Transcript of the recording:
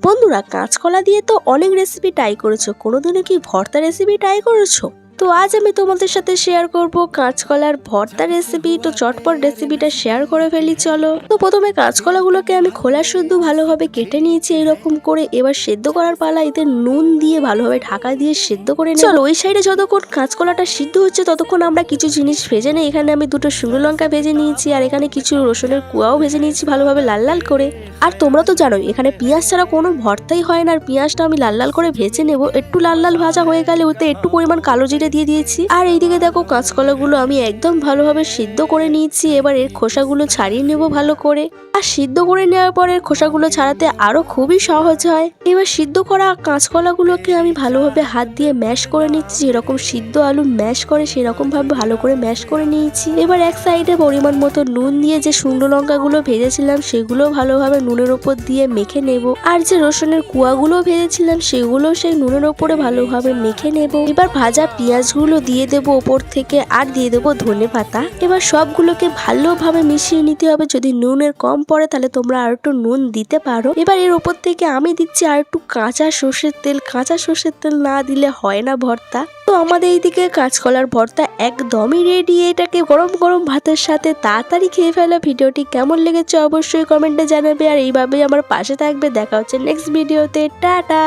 বন্ধুরা, কাঁচকলা দিয়ে তো অনেক রেসিপি ট্রাই করেছো, কোনোদিনও কি ভর্তা রেসিপি ট্রাই করেছো? তো আজ আমি তোমাদের সাথে শেয়ার করব কাঁচকলার ভর্তা রেসিপি। তো চটপট রেসিপিটা শেয়ার করে ফেলি, চলো। তো প্রথমে কাঁচকলাগুলোকে আমি খোলা শুদ্ধ ভালোভাবে কেটে নিয়েছি এরকম করে। এবার সেদ্ধ করার পালা, এতে নুন দিয়ে ভালোভাবে ঢাকা দিয়ে সেদ্ধ করে নেব। চলো, ওই সাইডে যতক্ষণ কাঁচকলাটা সিদ্ধ হচ্ছে ততক্ষণ আমরা কিছু জিনিস ভেজে নেই। এখানে আমি দুটো শুকনো লঙ্কা ভেজে নিয়েছি, আর এখানে কিছু রসুনের কুয়াও ভেজে নিয়েছি ভালোভাবে লাল লাল করে। আর তোমরা তো জানোই এখানে পেঁয়াজ ছাড়া কোনো ভর্তাই হয় না। আর পেঁয়াজটা আমি লাল লাল করে ভেজে নেব। একটু লাল লাল ভাজা হয়ে গেলে ওতে একটু পরিমাণ কালো জিরে দিয়ে দিয়েছি। আর এইদিকে দেখো, কাঁচকলাগুলো আমি একদম ভালোভাবে সিদ্ধ করে নিয়েছি। এবার এর খোসাগুলো ছাড়িয়ে নেব ভালো করে। আর সিদ্ধ করে নেওয়ার পর এর খোসাগুলো ছাড়াতে আরো খুবই সহজ হয়। এবার সিদ্ধ করা কাঁচকলাগুলোকে আমি ভালোভাবে হাত দিয়ে ম্যাশ করে নিচ্ছি, যেরকম সিদ্ধ আলু ম্যাশ করে সেরকম ভাবে ভালো করে ম্যাশ করে নিয়েছি। এবার এক সাইডে পরিমাণ মতো নুন দিয়ে যে শুকনো লঙ্কাগুলো ভেজেছিলাম সেগুলো ভালোভাবে নুনের ওপর দিয়ে মেখে নেব। আর যে রসুনের কুয়াগুলো ভেজেছিলাম সেগুলো সেই নুনের ওপরে ভালোভাবে মেখে নেব। এবার ভাজা পেঁয়াজগুলো দিয়ে দেবো ওপর থেকে, আর দিয়ে দেবো ধনে পাতা। এবার সবগুলোকে ভালোভাবে মিশিয়ে নিতে হবে। যদি নুনের কম পড়ে তাহলে তোমরা আর একটু নুন দিতে পারো। এবার এর ওপর থেকে আমি দিচ্ছি আর একটু কাঁচা সর্ষের তেল। কাঁচা সর্ষের তেল না দিলে হয় না ভর্তা। তো আমাদের এইদিকে কাঁচকলার ভর্তা একদমই রেডি। এটাকে গরম গরম ভাতের সাথে তাড়াতাড়ি খেয়ে ফেলা। ভিডিওটি কেমন লেগেছে অবশ্যই কমেন্টে জানাবে, আর এইভাবেই আমার পাশে থাকবে। দেখা হচ্ছে নেক্সট ভিডিওতে। টাটা।